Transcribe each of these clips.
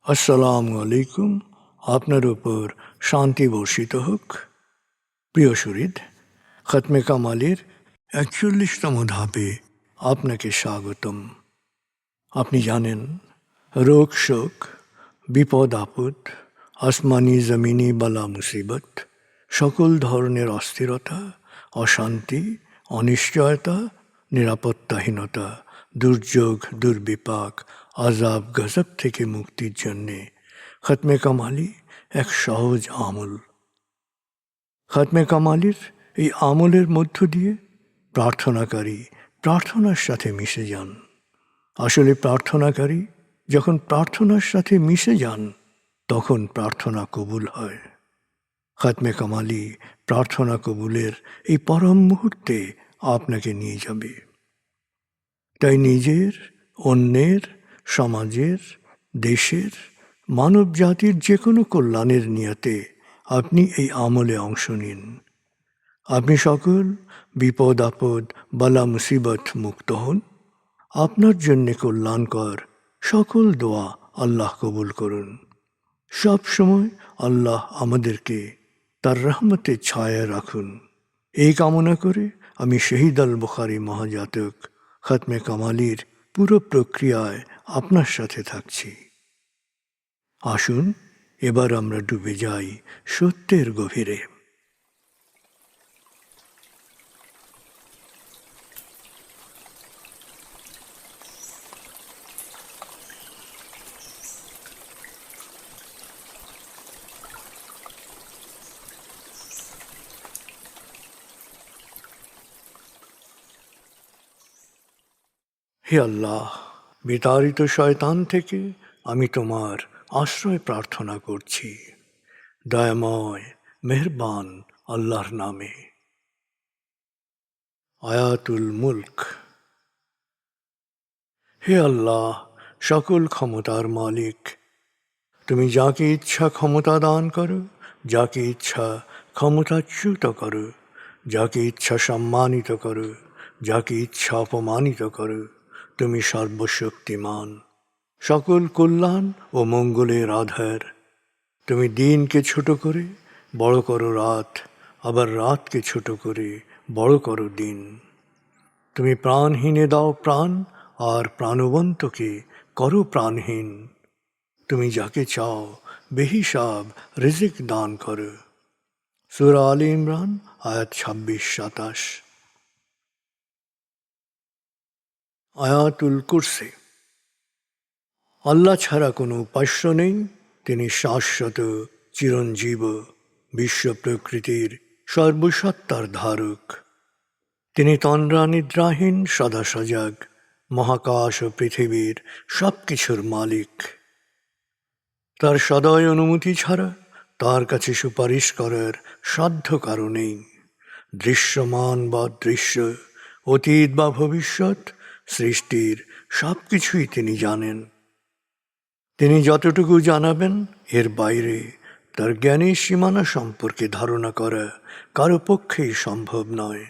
আসসালামু আলাইকুম। আপনার উপর শান্তি বর্ষিত হোক। প্রিয় শরীদ, খতমে কামালের ৪১তম ধাপে আপনাকে স্বাগতম। আপনি জানেন, রোগ শোক, বিপদ আপদ, আসমানি জমিনি বালা মুসিবত, সকল ধরনের অস্থিরতা, অশান্তি, অনিশ্চয়তা, নিরাপত্তাহীনতা, দুর্যোগ, দুর্বিপাক, আজাব গজব থেকে মুক্তির জন্যে খতমে কামালি এক সহজ আমল। খতমে কামালির এই আমলের মধ্য দিয়ে প্রার্থনাকারী প্রার্থনার সাথে মিশে যান। আসলে প্রার্থনাকারী যখন প্রার্থনার সাথে মিশে যান, তখন প্রার্থনা কবুল হয়। খতমে কামালি প্রার্থনা কবুলের এই পরম মুহূর্তে আপনাকে নিয়ে যাবে। তাই নিজের, অন্যের, সমাজের, দেশের, মানব জাতির যে কোনো কল্যাণের নিয়তে আপনি এই আমলে অংশ নিন। আপনি সকল বিপদ আপদ, বালা মুসিবত মুক্ত হন। আপনার জন্যে কল্যাণকর সকল দোয়া আল্লাহ কবুল করুন। সব সময় আল্লাহ আমাদেরকে তার রহমতের ছায়ায় রাখুন। এই কামনা করে আমি শহীদ আল বুখারী মহাজাতক খতমে কামালির পুরো প্রক্রিয়ায় আপনার সাথে থাকছি। আসুন এবার আমরা ডুবে যাই সত্যের গভীরে। হে আল্লাহ, বিতাড়িত শয়তান থেকে আমি তোমার আশ্রয় প্রার্থনা করছি। দয়াময় মেহেরবান আল্লাহর নামে। আয়াতুল মুলক। হে আল্লাহ, সকল ক্ষমতার মালিক, তুমি যাকে ইচ্ছা ক্ষমতা দান করো, যাকে ইচ্ছা ক্ষমতাচ্যুত করো, যাকে ইচ্ছা সম্মানিত করো, যাকে ইচ্ছা অপমানিত করো। তুমি সর্বশক্তিমান, সকল কল্যাণ ও মঙ্গলের আধার। তুমি দিনকে ছোট করে বড় করো রাত, আবার রাতকে ছোট করে বড় করো দিন। তুমি প্রাণহীনে দাও প্রাণ, আর প্রাণবন্তকে করো প্রাণহীন। তুমি যাকে চাও বেহিসাব রিজিক দান করো। সূরা আলে ইমরান আয়াত ২৬-২৭। আয়াতুল কুরসি। আল্লাহ ছাড়া কোনো উপাস্য নেই। তিনি শাশ্বত, চিরঞ্জীব, বিশ্ব প্রকৃতির সর্বসত্তার ধারক। তিনি তন্দ্রা নিদ্রাহীন, সদা সজাগ, মহাকাশ ও পৃথিবীর সব কিছুর মালিক। তার সদয় অনুমতি ছাড়া তার কাছে সুপারিশ করার সাধ্য কারো নেই। দৃশ্যমান বা দৃশ্য, অতীত বা ভবিষ্যৎ, সৃষ্টির সব কিছুই তিনি জানেন। তিনি যতটুকু জানাবেন, এর বাইরে তার জ্ঞানের সীমানা সম্পর্কে ধারণা করা কারো পক্ষেই সম্ভব নয়।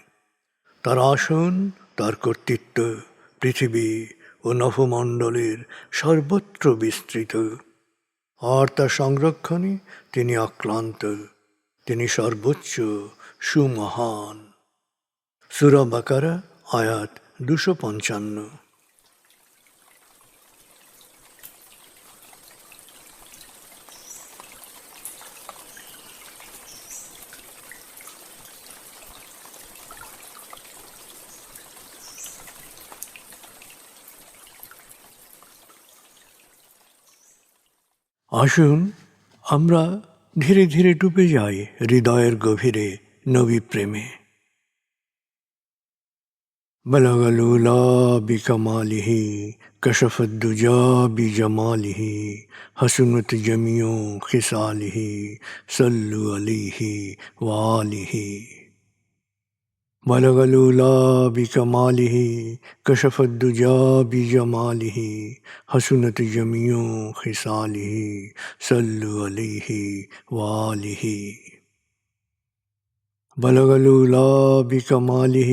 তার আসন, তার কর্তৃত্ব পৃথিবী ও নভমণ্ডলের সর্বত্র বিস্তৃত, আর তার সংরক্ষণে তিনি অক্লান্ত। তিনি সর্বোচ্চ, সুমহান। সূরা বাকারা আয়াত ২৫৫। আসুন আমরা ধীরে ধীরে ডুবে যাই হৃদয়ের গভীরে নবী প্রেমে। বলগল উলা বিকমালিহি, কশফত দুজা বিজমালিহি, হসনত জমিও খিসালিহি, সল্লু আলাইহি ওয়ালিহি। بلغ العلا بكماله كشف الدجى بجماله حسنت جميع خصاله صلوا عليه وآله بلغ العلا بكماله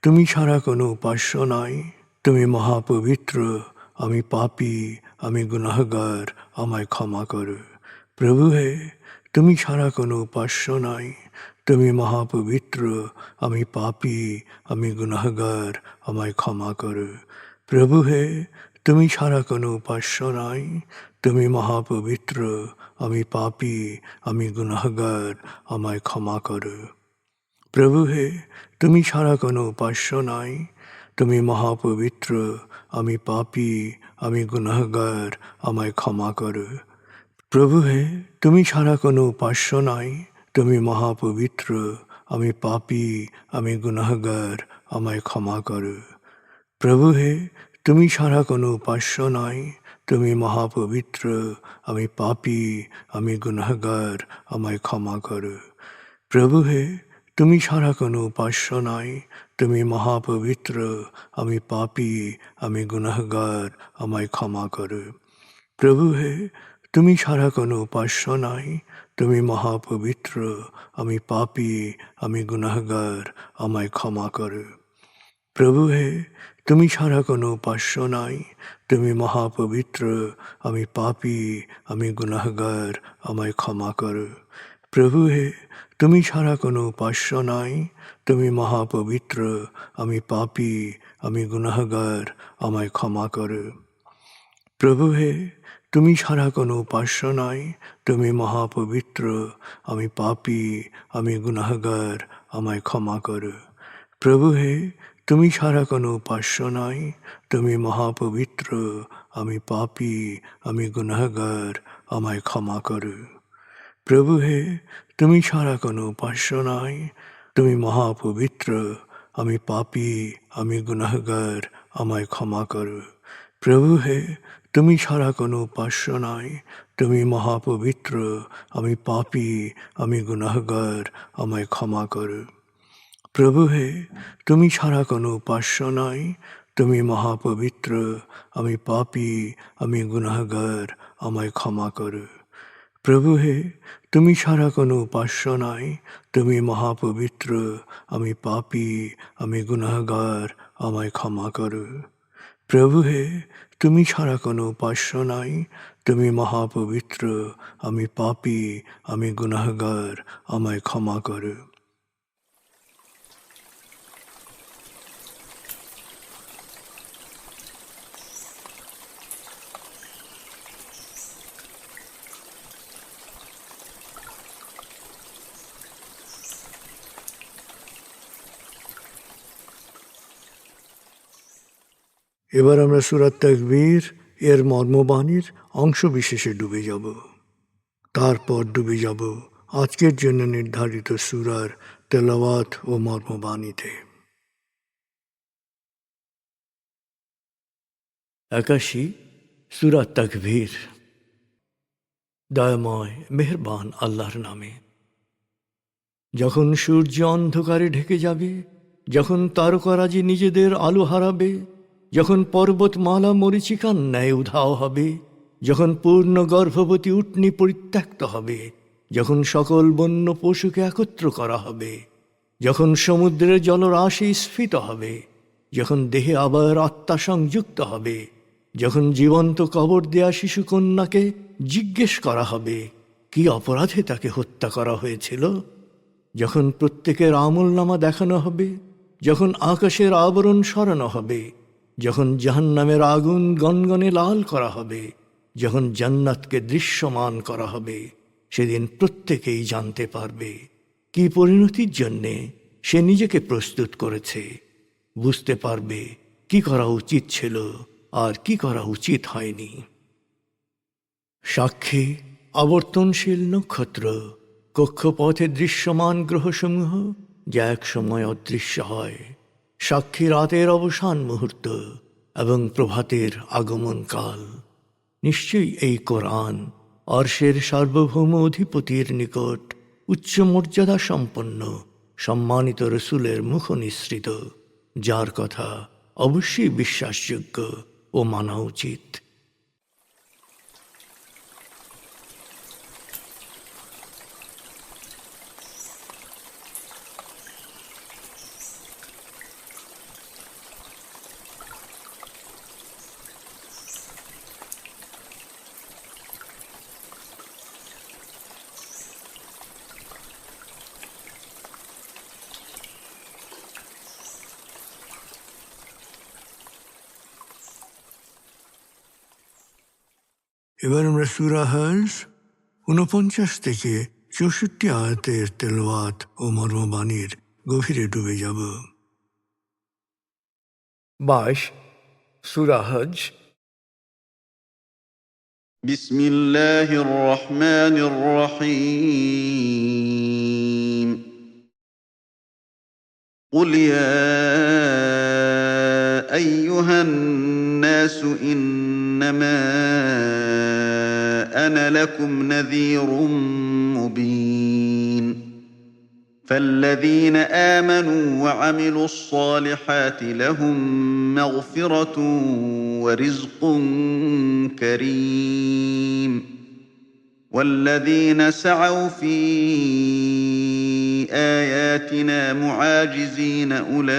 তুমি ছাড়া কোনো উপাস্য নাই। তুমি মহাপবিত্র, আমি পাপী, আমি গুনাহগার, আমায় ক্ষমা করো। প্রভু হে, তুমি ছাড়া কোনো উপাস্য নাই। তুমি মহাপবিত্র, আমি পাপী, আমি গুনাহগার, আমায় ক্ষমা করো। প্রভু হে, তুমি ছাড়া কোনো উপাস্য নাই। তুমি মহাপবিত্র, আমি পাপী, আমি গুনাহগার, আমায় ক্ষমা করো। প্রভু হে, তুমি ছাড়া কোনো উপাস্য নাই। তুমি মহাপবিত্র, আমি পাপী, আমি গুনাহগার, আমায় ক্ষমা করো। প্রভু হে, তুমি ছাড়া কোনো উপাস্য নাই। তুমি মহাপবিত্র, আমি পাপী, আমি গুনাহগার, আমায় ক্ষমা করো। প্রভু হে, তুমি ছাড়া কোনো উপাস্য নাই। তুমি মহাপবিত্র, আমি পাপী, আমি গুনাহগার, আমায় ক্ষমা করো। প্রভু হে, তুমি ছাড়া কোনো উপাস্য নাই। তুমি মহাপবিত্র, আমি পাপী, আমি গুনাহগার, আমায় ক্ষমা করো। প্রভু হে, তুমি ছাড়া কোনো উপাস্য নাই। তুমি মহাপবিত্র, আমি পাপী, আমি গুনাহগার, আমায় ক্ষমা করো। প্রভু হে, তুমি ছাড়া কোনো উপাস্য নাই। তুমি মহাপবিত্র, আমি পাপী, আমি গুনাহগার, আমায় ক্ষমা করো। প্রভু হে, তুমি ছাড়া কোনো উপাস্য নাই। তুমি মহাপবিত্র, আমি পাপী, আমি গুনাহগার, আমায় ক্ষমা করো। প্রভু হে, তুমি ছাড়া কোনো উপাস্য নাই। তুমি মহাপবিত্র, আমি পাপী, আমি গুনাহগার, আমায় ক্ষমা করো। প্রভু হে, তুমি ছাড়া কোনো উপাস্য নাই। তুমি মহাপবিত্র, আমি পাপী, আমি গুনাহগার, আমায় ক্ষমা করো। প্রভু হে, তুমি ছাড়া কোনো উপাস্য নাই। তুমি মহাপবিত্র, আমি পাপী, আমি গুনাহগার, আমায় ক্ষমা করো। প্রভু হে, তুমি ছাড়া কোনো উপাস্য নাই। তুমি মহাপবিত্র, আমি পাপী, আমি গুনাহগার, আমায় ক্ষমা করো। প্রভু হে, তুমি ছাড়া কোনো উপাস্য নাই। তুমি মহাপবিত্র, আমি পাপী, আমি গুনাহগার, আমায় ক্ষমা করো। প্রভু হে, তুমি ছাড়া কোনো উপাস্য নাই। তুমি মহাপবিত্র, আমি পাপী, আমি গুনাহগার, আমায় ক্ষমা করো। প্রভু হে, তুমি ছাড়া কোনো উপাস্য নাই। তুমি মহাপবিত্র, আমি পাপী, আমি গুনাহগার, আমায় ক্ষমা করো। এবার আমরা সূরা তাকবীর এর মর্মবাণীর অংশ বিশেষে ডুবে যাব। তারপর ডুবে যাব আজকের জন্য নির্ধারিত সূরার তেলাওয়াত ও মর্মবাণীতে। 81 সূরা তাকবীর। দয়াময় মেহেরবান আল্লাহর নামে। যখন সূর্য অন্ধকারে ঢেকে যাবে, যখন তারকারাজি নিজেদের আলো হারাবে, যখন পর্বতমালা মরীচিকার ন্যায় উধাও হবে, যখন পূর্ণ গর্ভবতী উটনী পরিত্যক্ত হবে, যখন সকল বন্য পশুকে একত্র করা হবে, যখন সমুদ্রের জলরাশি স্ফীত হবে, যখন দেহে আবার আত্মা সংযুক্ত হবে, যখন জীবন্ত কবর দেয়া শিশুকন্যাকে জিজ্ঞেস করা হবে কি অপরাধে তাকে হত্যা করা হয়েছিল, যখন প্রত্যেকের আমলনামা দেখানো হবে, যখন আকাশের আবরণ সরানো হবে, যখন জাহান্নামের আগুন গনগনে লাল করা হবে, যখন জান্নাতকে দৃশ্যমান করা হবে, সেদিন প্রত্যেকেই জানতে পারবে কি পরিণতির জন্যে সে নিজেকে প্রস্তুত করেছে, বুঝতে পারবে কি করা উচিত ছিল আর কি করা উচিত হয়নি। সাক্ষী আবর্তনশীল নক্ষত্র, কক্ষপথে দৃশ্যমান গ্রহসমূহ যা এক সময় অদৃশ্য হয়, সাক্ষী রাতের অবসান মুহূর্ত এবং প্রভাতের আগমনকাল। নিশ্চয়ই এই কোরআন আরশের সার্বভৌম অধিপতির নিকট উচ্চ মর্যাদা সম্পন্ন সম্মানিত রসুলের মুখ নিঃসৃত, যার কথা অবশ্যই বিশ্বাসযোগ্য ও মানা উচিত। এবার আমরা সূরা হজ ৪৯ থেকে ৬৪ আয়াতের তেলাওয়াত ও মর্মবাণীর গভীরে ডুবে যাব। 22 সূরা হজ। বিসমিল্লাহির রহমানির রহিম। قل يا أيها الناس إنما أنا لكم نذير مبين فالذين آمنوا وعملوا الصالحات لهم مغفرة ورزق كريم والذين سعوا في آياتنا معاجزين أولئك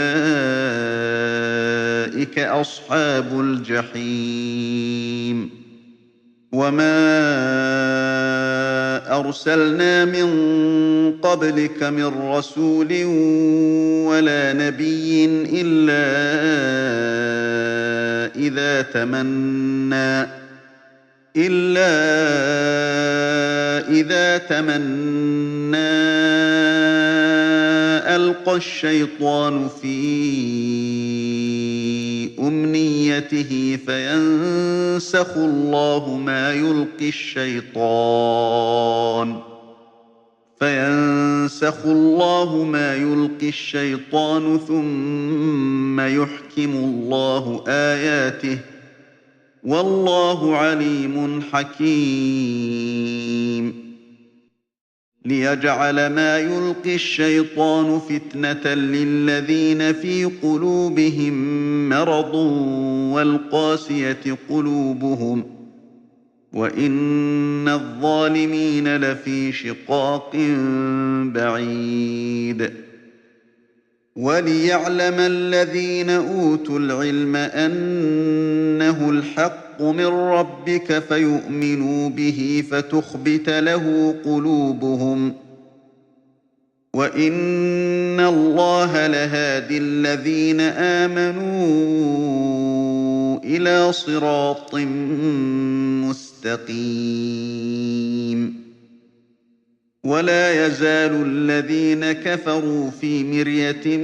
أصحاب الجحيم وما أرسلنا من قبلك من رسول ولا نبي إلا إذا تمنى ألقى الشيطان في أمنيته فينسخ الله ما يلقي الشيطان ثم يحكم الله آياته والله عليم حكيم ليجعل ما يلقي الشيطان فتنة للذين في قلوبهم مرض والقاسية قلوبهم وإن الظالمين لفي شقاق بعيد وليعلم الذين أوتوا العلم أنه الحق من ربك فيؤمنوا به فتخبت له قلوبهم وإن الله لهادي الذين آمنوا إلى صراط مستقيم ولا يزال الذين كفروا في مرية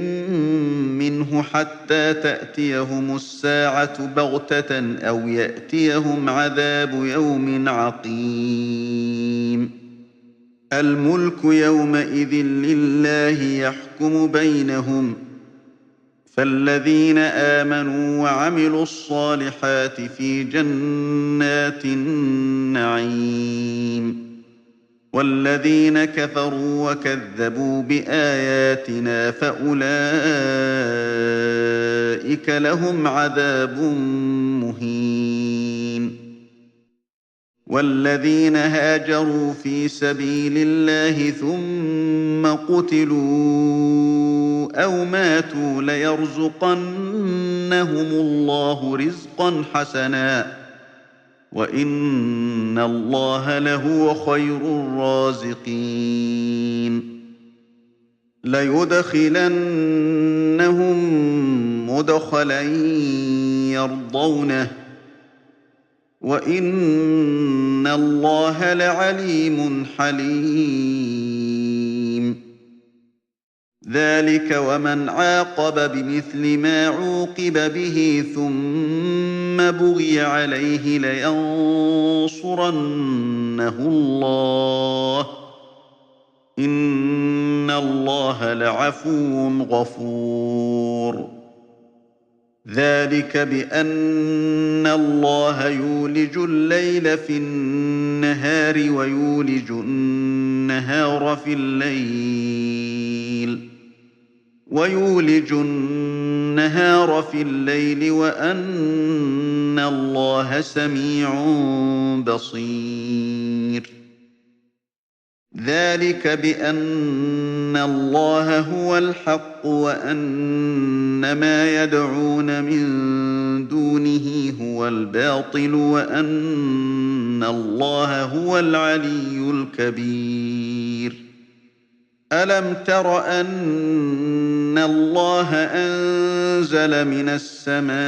منه حتى تأتيهم الساعة بغتة أو يأتيهم عذاب يوم عقيم الملك يومئذ لله يحكم بينهم فالذين آمنوا وعملوا الصالحات في جنات النعيم والذين كفروا وكذبوا بآياتنا فأولئك لهم عذاب مهين والذين هاجروا في سبيل الله ثم قتلوا أو ماتوا ليرزقنهم الله رزقا حسنا وإن الله لهو خير الرازقين ليدخلنهم مدخلا يرضونه وإن الله لعليم حليم ذلك ومن عاقب بمثل ما عوقب به ثم بغي عليه لينصرنه الله إن الله لعفو غفور ذلك بأن الله يولج الليل في النهار ويولج النهار في الليل وأن الله سميع بصير ذلك بأن الله هو الحق وأن ما يدعون من دونه هو الباطل وأن الله هو العلي الكبير ألم تر أن الله أنزل من السماء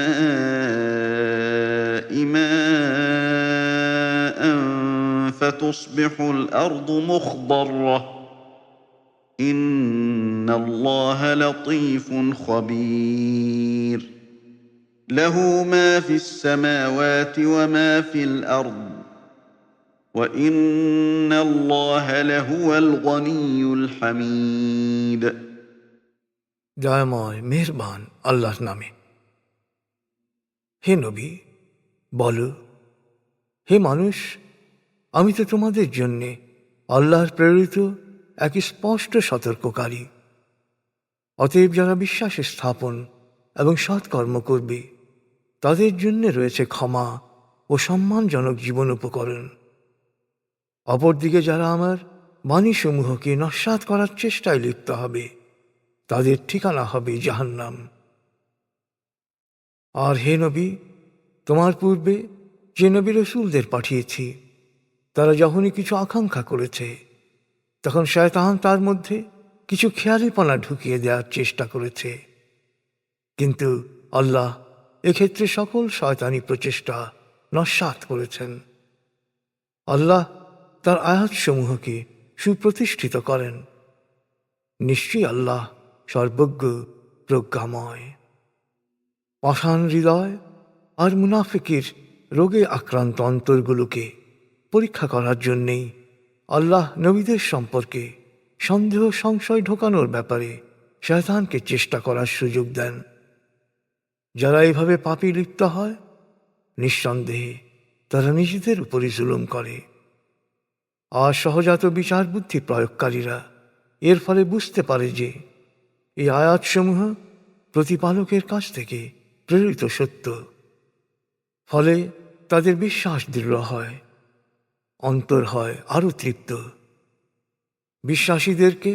ماء فتصبح الأرض مخضرة إن الله لطيف خبير له ما في السماوات وما في الأرض وإن الله لهو الغني الحميد দয়াময় মেহেরবান আল্লাহর নামে। হে নবী, বলো, হে মানুষ, আমি তো তোমাদের জন্যে আল্লাহর প্রেরিত এক স্পষ্ট সতর্ককারী। অতএব যারা বিশ্বাসে স্থাপন এবং সৎকর্ম করবে তাদের জন্য রয়েছে ক্ষমা ও সম্মানজনক জীবন উপকরণ। অপরদিকে যারা আমার বাণীসমূহকে নস্যাৎ করার চেষ্টায় লিপ্ত হবে তাদের ঠিকানা হবে জাহান্নাম। আর হে নবী, তোমার পূর্বে যে নবী রসুলদের পাঠিয়েছি তারা যখনই কিছু আকাঙ্ক্ষা করেছে তখন শয়তান তার মধ্যে কিছু খেয়ালিপনা ঢুকিয়ে দেওয়ার চেষ্টা করেছে, কিন্তু আল্লাহ এক্ষেত্রে সকল শয়তানি প্রচেষ্টা নস্যাৎ করেছেন। আল্লাহ তার আয়াতসমূহকে সুপ্রতিষ্ঠিত করেন। নিশ্চয়ই আল্লাহ সর্বজ্ঞ প্রজ্ঞাময়। পাষাণ হৃদয় আর মুনাফিকের রোগে আক্রান্ত অন্তরগুলোকে পরীক্ষা করার জন্যেই আল্লাহ নবীদের সম্পর্কে সন্দেহ সংশয় ঢোকানোর ব্যাপারে শয়তানকে চেষ্টা করার সুযোগ দেন। যারা এভাবে পাপে লিপ্ত হয় নিঃসন্দেহে তারা নিজেদের উপরই জুলুম করে। আর সহজাত বিচার বুদ্ধি প্রয়োগকারীরা এর ফলে বুঝতে পারে যে এই আয়াতসমূহ প্রতিপালকের কাছ থেকে প্রেরিত সত্য। ফলে তাদের বিশ্বাস দৃঢ় হয়, অন্তর হয় আরও তৃপ্ত। বিশ্বাসীদেরকে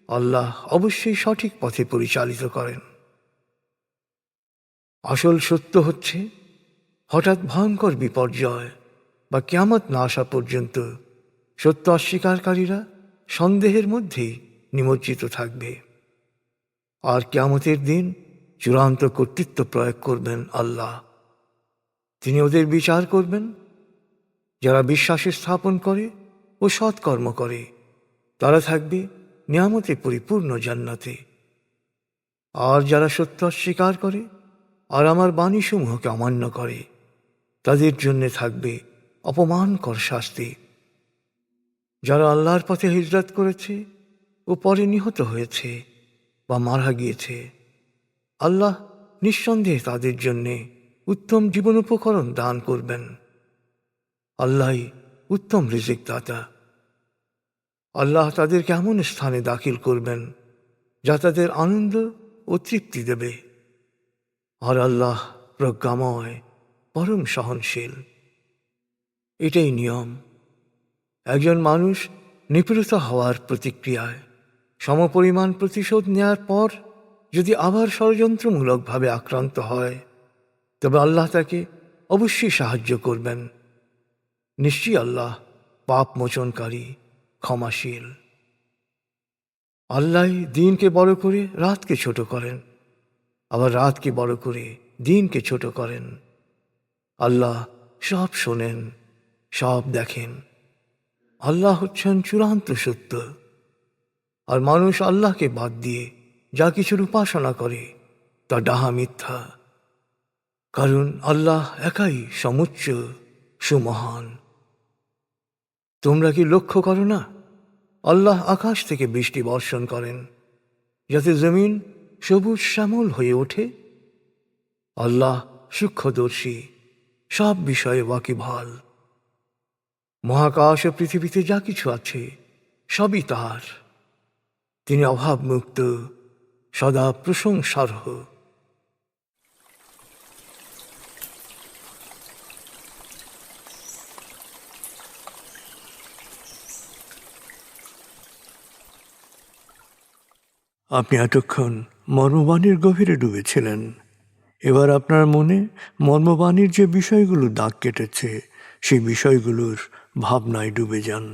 আল্লাহ অবশ্যই সঠিক পথে পরিচালিত করেন। আসল সত্য হচ্ছে হঠাৎ ভয়ঙ্কর বিপর্যয় বা কিয়ামত না আসা পর্যন্ত সত্য অস্বীকারীরা সন্দেহের মধ্যেই নিমজ্জিত থাকবে। আর কিয়ামতের দিন চূড়ান্ত কর্তৃত্ব প্রয়োগ করবেন আল্লাহ। তিনি ওদের বিচার করবেন যারা বিশ্বাসে স্থাপন করে ও সৎকর্ম করে তারা থাকবে নিয়ামতে পরিপূর্ণ জান্নাতে। আর যারা সত্য অস্বীকার করে আর আমার বাণীসমূহকে অমান্য করে তাদের জন্যে থাকবে অপমানকর শাস্তি। যারা আল্লাহর পথে হিজরত করেছে ও পরে নিহত হয়েছে বা মারা গিয়েছে, আল্লাহ নিঃসন্দেহে তাদের জন্যে উত্তম জীবন উপকরণ দান করবেন। আল্লাহই উত্তম রিজিক দাতা। আল্লাহ তাদেরকে এমন স্থানে দাখিল করবেন যা তাদের আনন্দ ও তৃপ্তি দেবে। আর আল্লাহ প্রজ্ঞাময়, পরম সহনশীল। এটাই নিয়ম। একজন মানুষ নিপীড়িত হওয়ার প্রতিক্রিয়ায় সমপরিমাণ প্রতিশোধ নেয়ার পর যদি আবার ষড়যন্ত্রমূলকভাবে আক্রান্ত হয় তবে আল্লাহ তাকে অবশ্যই সাহায্য করবেন। নিশ্চয়ই আল্লাহ পাপ মোচনকারী, ক্ষমাশীল। আল্লাহ দিনকে বড় করে রাতকে ছোট করেন, আবার রাতকে বড় করে দিনকে ছোট করেন। আল্লাহ সব শোনেন, সব দেখেন। আল্লাহ হচ্ছেন চূড়ান্ত সত্য। আর মানুষ আল্লাহকে বাদ দিয়ে যা কিছুর উপাসনা করে তা ডাহা মিথ্যা। কারণ আল্লাহ একাই সমুচ্চ, সুমহান। তোমরা কি লক্ষ্য করো না, আল্লাহ আকাশ থেকে বৃষ্টি বর্ষণ করেন যাতে জমিন সবুজ শ্যামল হয়ে ওঠে? আল্লাহ সূক্ষ্মদর্শী, সব বিষয়ে ওয়াকিবহাল। মহাকাশ ও পৃথিবীতে যা কিছু আছে সবই তার। তিনি অভাবমুক্ত, সদা প্রশংসার্হ। আপনি এতক্ষণ মর্মবাণীর গভীরে ডুবেছিলেন। এবার আপনার মনে মর্মবাণীর যে বিষয়গুলো দাগ কেটেছে সেই বিষয়গুলোর ভাবনায় ডুবে যান।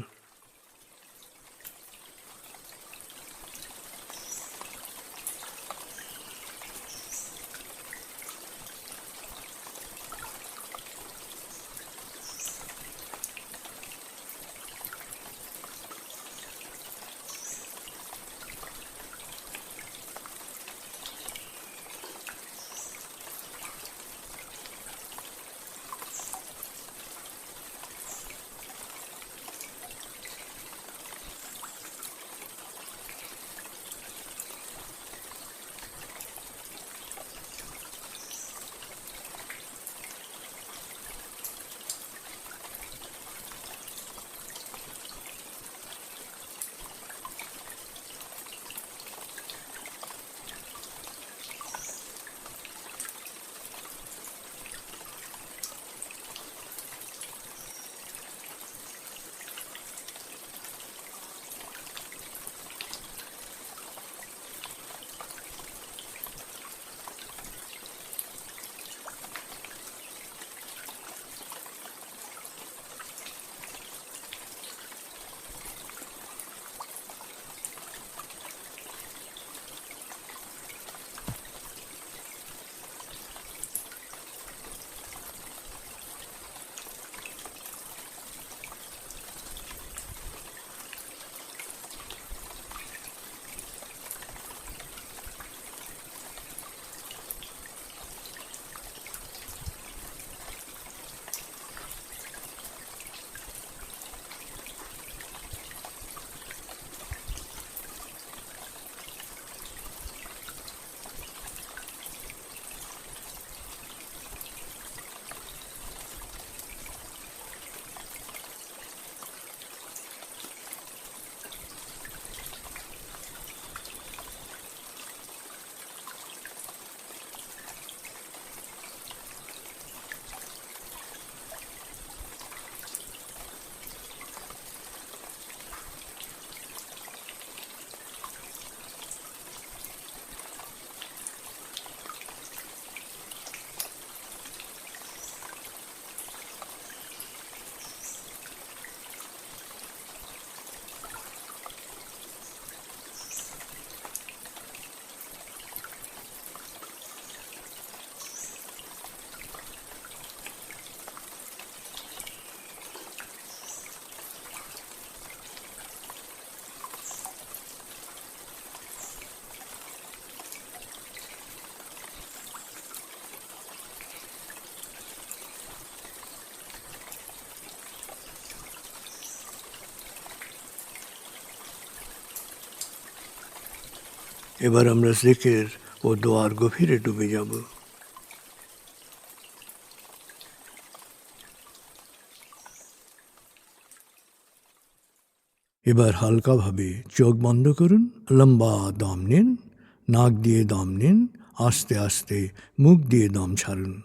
এবার আমরা জিকির ও দোয়ার গভীরে ডুবে যাব। এবার হালকাভাবে চোখ বন্ধ করুন, লম্বা দম নিন, নাক দিয়ে দম নিন, আস্তে আস্তে মুখ দিয়ে দম ছাড়ুন।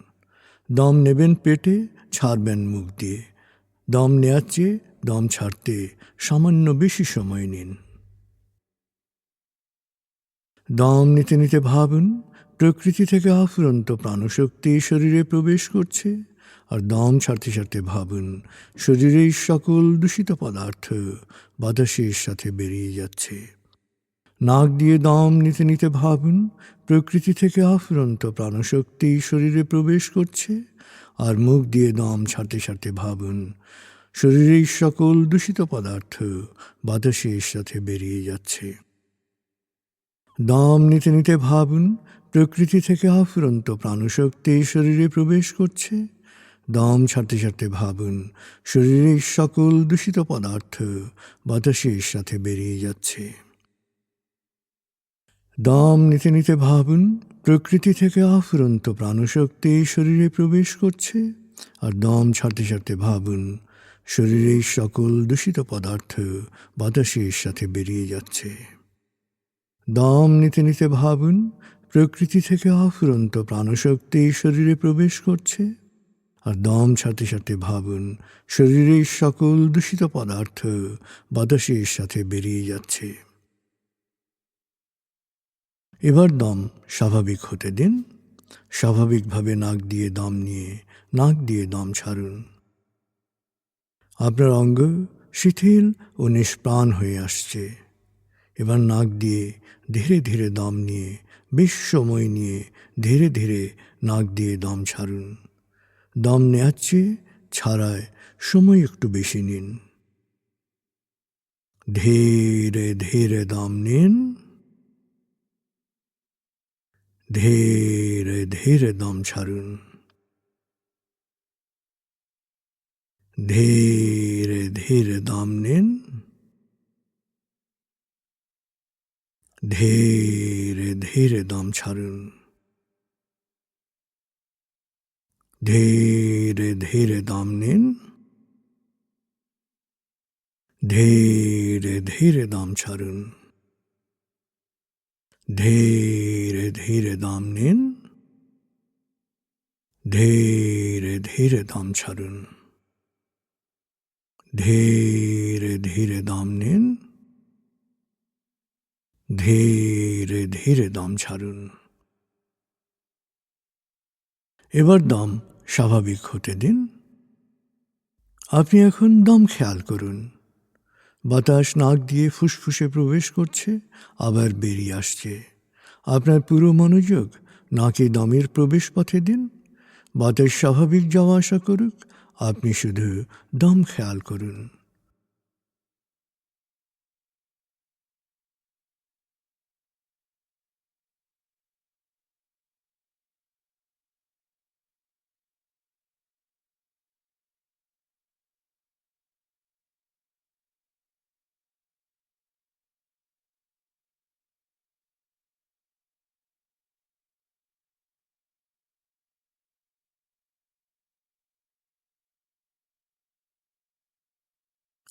দম নেবেন পেটে, ছাড়বেন মুখ দিয়ে। দম নেওয়ার চেয়ে দম ছাড়তে সামান্য বেশি সময় নিন। দম নিতে নিতে ভাবুন প্রকৃতি থেকে আফুরন্ত প্রাণশক্তি শরীরে প্রবেশ করছে, আর দম ছাড়তে ছাড়তে ভাবুন শরীরের সকল দূষিত পদার্থ বাতাসের সাথে বেরিয়ে যাচ্ছে। নাক দিয়ে দম নিতে নিতে ভাবুন প্রকৃতি থেকে আফুরন্ত প্রাণশক্তি শরীরে প্রবেশ করছে, আর মুখ দিয়ে দম ছাড়তে ছাড়তে ভাবুন শরীরের সকল দূষিত পদার্থ বাতাসের সাথে বেরিয়ে যাচ্ছে। দম নিতে নিতে ভাবুন প্রকৃতি থেকে আফুরন্ত প্রাণশক্তি শরীরে প্রবেশ করছে। দম ছাড়তে ছাড়তে ভাবুন শরীরের সকল দূষিত পদার্থ বাতাসের সাথে বেরিয়ে যাচ্ছে। দম নিতে নিতে ভাবুন প্রকৃতি থেকে আফুরন্ত প্রাণশক্তি শরীরে প্রবেশ করছে, আর দম ছাড়তে ছাড়তে ভাবুন শরীরের সকল দূষিত পদার্থ বাতাসের সাথে বেরিয়ে যাচ্ছে। দম নিতে নিতে ভাবুন প্রকৃতি থেকে আফুরন্ত প্রাণশক্তি শরীরে প্রবেশ করছে, আর দম ছাড়তে ছাড়তে ভাবুন শরীরের সকল দূষিত পদার্থ বাতাসের সাথে বেরিয়ে যাচ্ছে। এবার দম স্বাভাবিক হতে দিন। স্বাভাবিকভাবে নাক দিয়ে দম নিয়ে নাক দিয়ে দম ছাড়ুন। আপনার অঙ্গ শিথিল ও নিষ্প্রাণ হয়ে আসছে। এবার নাক দিয়ে ধীরে ধীরে দম নিয়ে বেশ সময় নিয়ে ধীরে ধীরে নাক দিয়ে দম ছাড়ুন। দম নেওয়ার চেয়ে ছাড়ায় সময় একটু বেশি নিন। ধীরে ধীরে দম নিন, ধীরে ধীরে দম ছাড়ুন। ধীরে ধীরে দম নিন, ধীরে ধীরে দম ছাড়ুন। ধীরে ধীরে দম নিন, ধীরে ধীরে দম ছাড়ুন। ধীরে ধীরে দম নিন, ধীরে ধীরে দম ছাড়ুন। ধীরে ধীরে দম নিন, ধীরে ধীরে দম ছাড়ুন। এবার দম স্বাভাবিক হতে দিন। আপনি এখন দম খেয়াল করুন। বাতাস নাক দিয়ে ফুসফুসে প্রবেশ করছে, আবার বেরিয়ে আসছে। আপনার পুরো মনোযোগ নাকে দমের প্রবেশ পথে দিন। বাতাস স্বাভাবিক যাওয়া আসা করুক, আপনি শুধু দম খেয়াল করুন।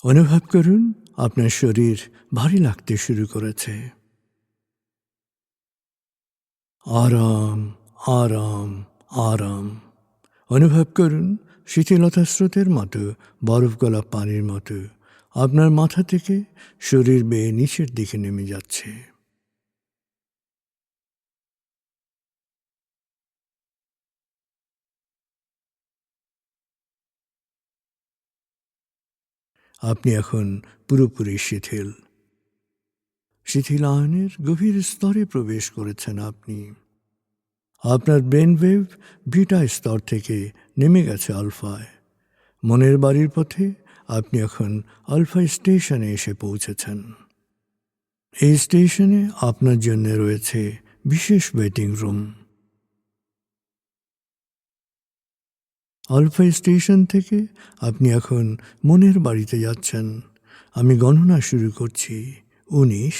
অনুভব করুন আপনার শরীর ভারী লাগতে শুরু করেছে। আরাম, আরাম, আরাম। অনুভব করুন শীতলতা স্রোতের মতো, বরফ গলা পানির মতো আপনার মাথা থেকে শরীর বেয়ে নিচের দিকে নেমে যাচ্ছে। আপনি এখন পুরোপুরি শিথিল। শিথিলায়নের গভীর স্তরে প্রবেশ করেছেন আপনি। আপনার ব্রেন ওয়েভ বিটা স্তর থেকে নেমে গেছে আলফায়। মনের বাড়ির পথে আপনি এখন আলফা স্টেশনে এসে পৌঁছেছেন। এই স্টেশনে আপনার জন্য রয়েছে বিশেষ ওয়েটিং রুম। আলফা স্টেশন থেকে আপনি এখন মনের বাড়িতে যাচ্ছেন। আমি গণনা শুরু করছি। 19,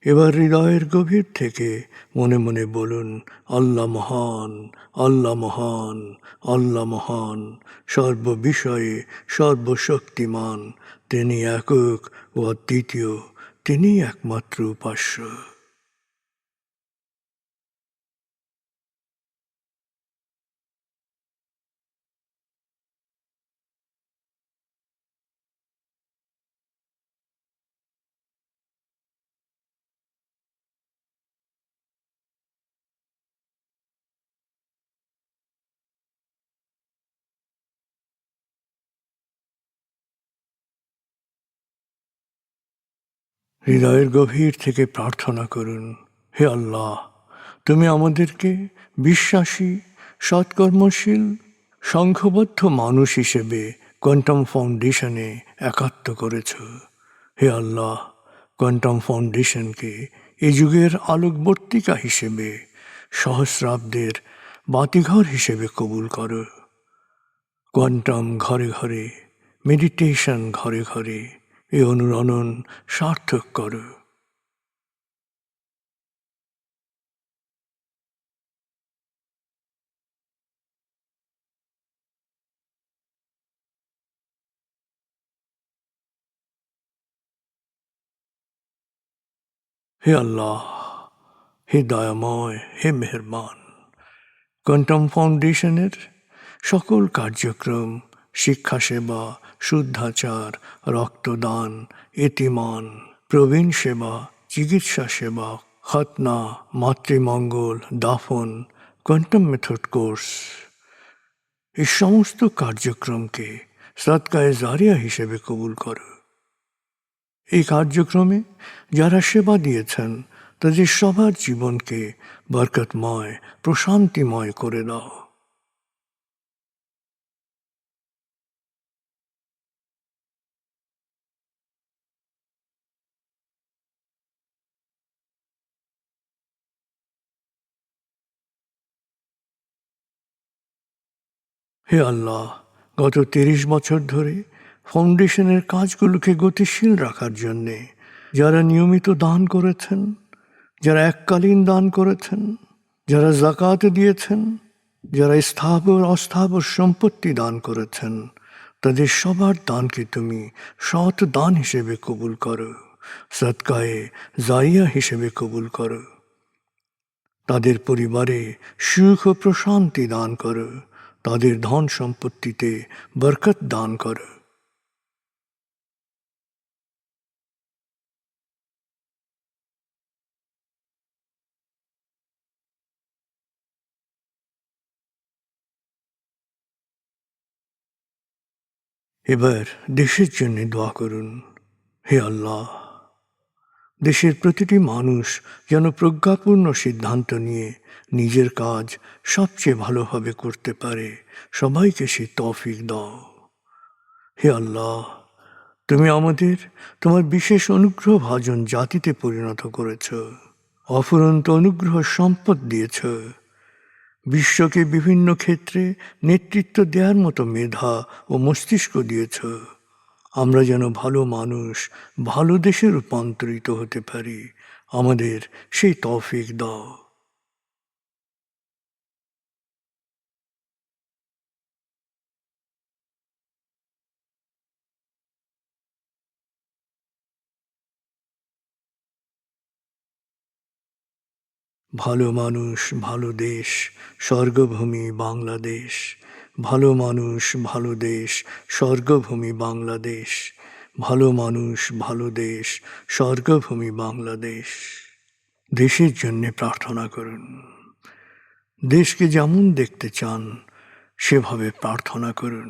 এবার হৃদয়ের গভীর থেকে মনে মনে বলুন, আল্লাহ মহান, আল্লাহ মহান, আল্লাহ মহান, সর্ববিষয়ে সর্বশক্তিমান, তিনি একক ও অদ্বিতীয়, তিনিই একমাত্র উপাস্য। হৃদয়ের গভীর থেকে প্রার্থনা করুন, হে আল্লাহ, তুমি আমাদেরকে বিশ্বাসী, সৎকর্মশীল, সংঘবদ্ধ মানুষ হিসেবে কোয়ান্টাম ফাউন্ডেশনে একাত্ম করেছ। হে আল্লাহ, কোয়ান্টাম ফাউন্ডেশনকে এ যুগের আলোকবর্তিকা হিসেবে, সহস্রাব্দের বাতিঘর হিসেবে কবুল করো। কোয়ান্টাম ঘরে ঘরে, মেডিটেশন ঘরে ঘরে, এ অনুরণন সার্থক করো। হে আল্লাহ, হে দয়াময়, হে মেহেরবান, কোয়ান্টাম ফাউন্ডেশনের সকল কার্যক্রম, শিক্ষা সেবা, শুদ্ধাচার, রক্তদান, এতিমান, প্রবীণ সেবা, চিকিৎসা সেবা, খতনা, মাতৃমঙ্গল, দাফন, কোয়ান্টাম মেথড কোর্স, এই সমস্ত কার্যক্রমকে সদকায়ে জারিয়া হিসেবে কবুল করো। এই কার্যক্রমে যারা সেবা দিয়েছেন তাদের সবার জীবনকে বরকতময়, প্রশান্তিময় করে দাও। হে আল্লাহ, গত ৩০ বছর ধরে ফাউন্ডেশনের কাজগুলোকে গতিশীল রাখার জন্যে যারা নিয়মিত দান করেছেন, যারা এককালীন দান করেছেন, যারা জাকাত দিয়েছেন, যারা স্থাবর অস্থাবর সম্পত্তি দান করেছেন, তাদের সবার দানকে তুমি সৎ দান হিসেবে কবুল করো, সদকায়ে জারিয়া হিসেবে কবুল করো। তাদের পরিবারে সুখ ও প্রশান্তি দান করো, তাদের ধন সম্পত্তিতে বরকত দান করো। এবার দেশের জন্য দোয়া করুন, হে আল্লাহ, দেশের প্রতিটি মানুষ যেন প্রজ্ঞাপূর্ণ সিদ্ধান্ত নিয়ে নিজের কাজ সবচেয়ে ভালোভাবে করতে পারে, সবাইকে সে তৌফিক দাও। হে আল্লাহ, তুমি আমাদের তোমার বিশেষ অনুগ্রহ ভাজন জাতিতে পরিণত করেছ, অফুরন্ত অনুগ্রহ সম্পদ দিয়েছ, বিশ্বকে বিভিন্ন ক্ষেত্রে নেতৃত্ব দেওয়ার মতো মেধা ও মস্তিষ্ক দিয়েছ। আমরা যেন ভালো মানুষ, ভালো দেশে রূপান্তরিত হতে পারি, আমাদের সেই তৌফিক দাও। ভালো মানুষ, ভালো দেশ, স্বর্গভূমি বাংলাদেশ। ভালো মানুষ, ভালো দেশ, স্বর্গভূমি বাংলাদেশ। ভালো মানুষ, ভালো দেশ, স্বর্গভূমি বাংলাদেশ। দেশের জন্যে প্রার্থনা করুন। দেশকে যেমন দেখতে চান সেভাবে প্রার্থনা করুন।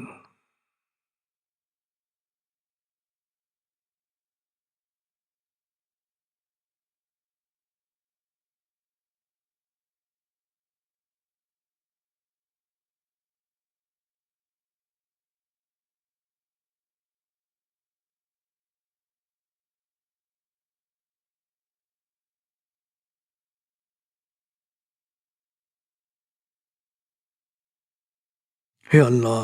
হে আল্লাহ,